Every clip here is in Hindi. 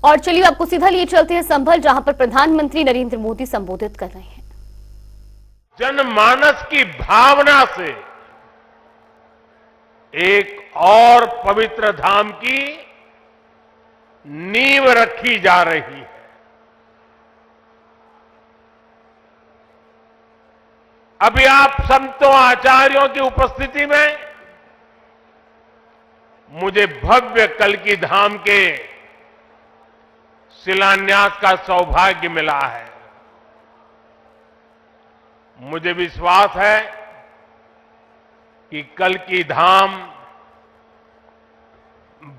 और चलिए आपको सीधा लिए चलते हैं संभल, जहां पर प्रधानमंत्री नरेंद्र मोदी संबोधित कर रहे हैं। जनमानस की भावना से एक और पवित्र धाम की नींव रखी जा रही है। अभी आप संतों आचार्यों की उपस्थिति में मुझे भव्य कल्की धाम के शिलान्यास का सौभाग्य मिला है। मुझे विश्वास है कि कल्की धाम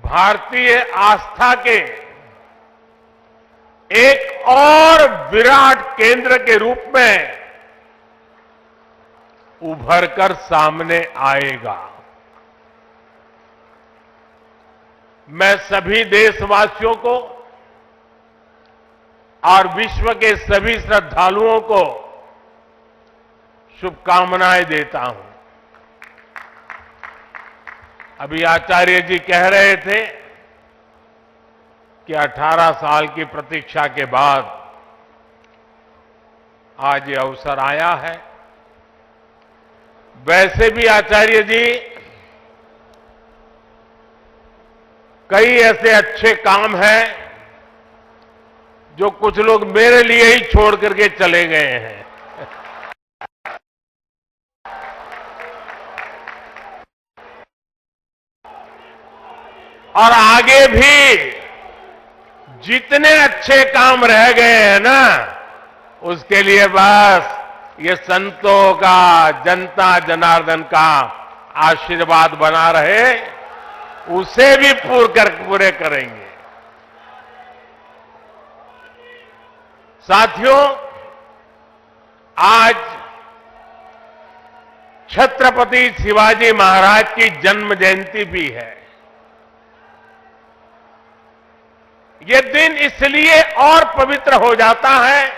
भारतीय आस्था के एक और विराट केंद्र के रूप में उभर कर सामने आएगा। मैं सभी देशवासियों को और विश्व के सभी श्रद्धालुओं को शुभकामनाएं देता हूं। अभी आचार्य जी कह रहे थे कि 18 साल की प्रतीक्षा के बाद आज ये अवसर आया है। वैसे भी आचार्य जी कई ऐसे अच्छे काम हैं जो कुछ लोग मेरे लिए ही छोड़ करके चले गए हैं। और आगे भी जितने अच्छे काम रह गए हैं ना, उसके लिए बस ये संतों का, जनता जनार्दन का आशीर्वाद बना रहे, उसे भी पूरे करेंगे। साथियों, आज छत्रपति शिवाजी महाराज की जन्म जयंती भी है। ये दिन इसलिए और पवित्र हो जाता है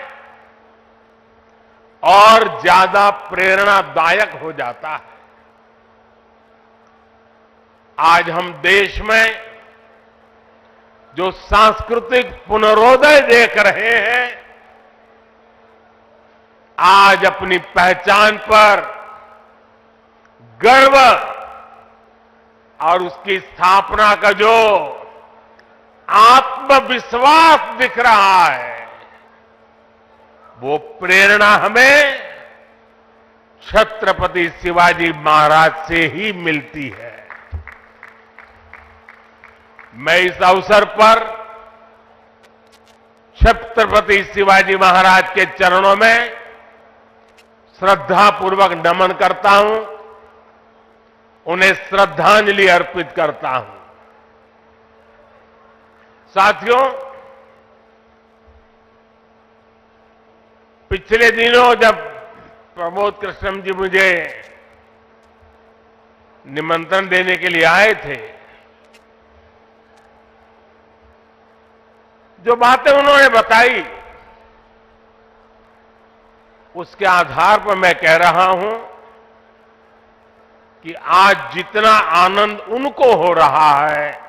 और ज्यादा प्रेरणादायक हो जाता है। आज हम देश में जो सांस्कृतिक पुनरोदय देख रहे हैं, आज अपनी पहचान पर गर्व और उसकी स्थापना का जो आत्मविश्वास दिख रहा है, वो प्रेरणा हमें छत्रपति शिवाजी महाराज से ही मिलती है। मैं इस अवसर पर छत्रपति शिवाजी महाराज के चरणों में श्रद्धापूर्वक नमन करता हूं, उन्हें श्रद्धांजलि अर्पित करता हूं। साथियों, पिछले दिनों जब प्रमोद कृष्णम जी मुझे निमंत्रण देने के लिए आए थे, जो बातें उन्होंने बताई, उसके आधार पर मैं कह रहा हूं कि आज जितना आनंद उनको हो रहा है,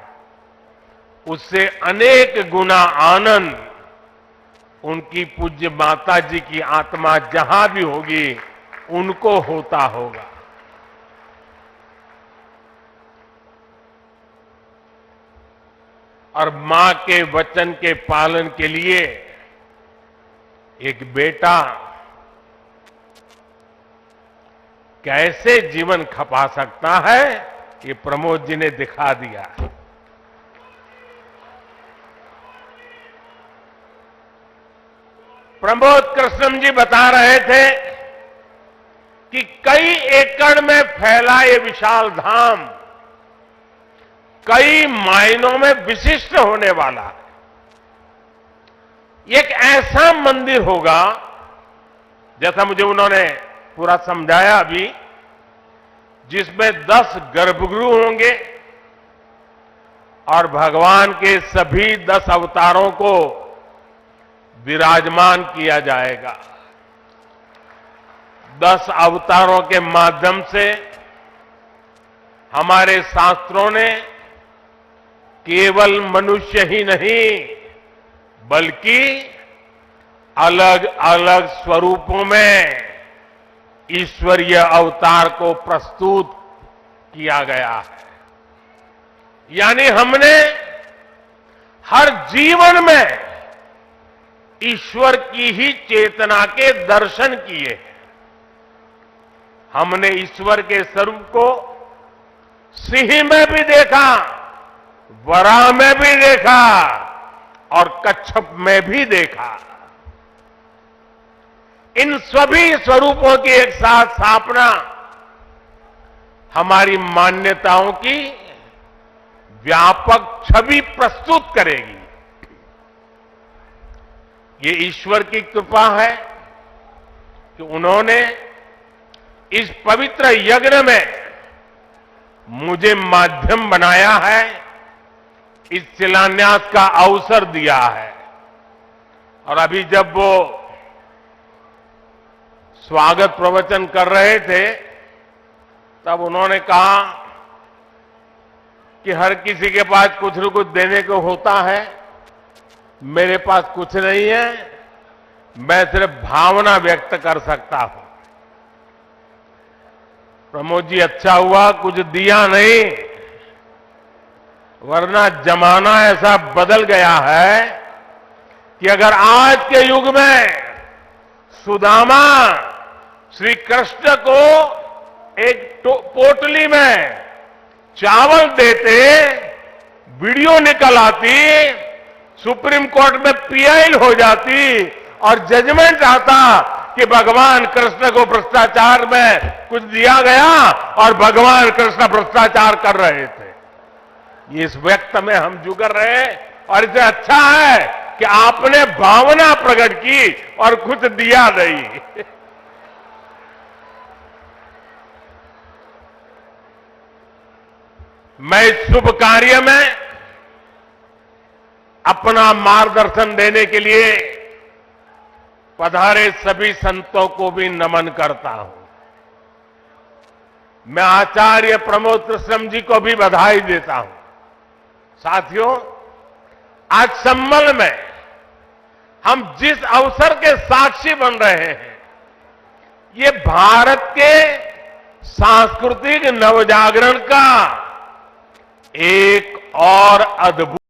उससे अनेक गुना आनंद उनकी पूज्य माता जी की आत्मा जहां भी होगी, उनको होता होगा। और मां के वचन के पालन के लिए एक बेटा कैसे जीवन खपा सकता है, ये प्रमोद जी ने दिखा दिया। प्रमोद कृष्णम जी बता रहे थे कि कई एकड़ में फैला ये विशाल धाम कई मायनों में विशिष्ट होने वाला है। एक ऐसा मंदिर होगा, जैसा मुझे उन्होंने पूरा समझाया अभी, जिसमें 10 गर्भगृह होंगे और भगवान के सभी 10 अवतारों को विराजमान किया जाएगा। 10 अवतारों के माध्यम से हमारे शास्त्रों ने केवल मनुष्य ही नहीं, बल्कि अलग अलग स्वरूपों में ईश्वरीय अवतार को प्रस्तुत किया गया है। यानी हमने हर जीवन में ईश्वर की ही चेतना के दर्शन किए। हमने ईश्वर के स्वरूप को सिंह में भी देखा, वराह में भी देखा और कच्छप में भी देखा। इन सभी स्वरूपों की एक साथ स्थापना हमारी मान्यताओं की व्यापक छवि प्रस्तुत करेगी। ये ईश्वर की कृपा है कि उन्होंने इस पवित्र यज्ञ में मुझे माध्यम बनाया है, इस शिलान्यास का अवसर दिया है। और अभी जब वो स्वागत प्रवचन कर रहे थे तब उन्होंने कहा कि हर किसी के पास कुछ न कुछ देने को होता है, मेरे पास कुछ नहीं है, मैं सिर्फ भावना व्यक्त कर सकता हूं। प्रमोद जी, अच्छा हुआ कुछ दिया नहीं, वरना जमाना ऐसा बदल गया है कि अगर आज के युग में सुदामा श्री कृष्ण को एक पोटली में चावल देते, वीडियो निकल आती, सुप्रीम कोर्ट में पीआई हो जाती और जजमेंट आता कि भगवान कृष्ण को भ्रष्टाचार में कुछ दिया गया और भगवान कृष्ण भ्रष्टाचार कर रहे थे। इस व्यक्त में हम जुगर रहे और इसे अच्छा है कि आपने भावना प्रकट की और कुछ दिया नहीं। मैं इस शुभ कार्य में अपना मार्गदर्शन देने के लिए पधारे सभी संतों को भी नमन करता हूं। मैं आचार्य प्रमोद कृष्णम जी को भी बधाई देता हूं। साथियों, आज सम्मल में हम जिस अवसर के साक्षी बन रहे हैं, ये भारत के सांस्कृतिक नवजागरण का एक और अद्भुत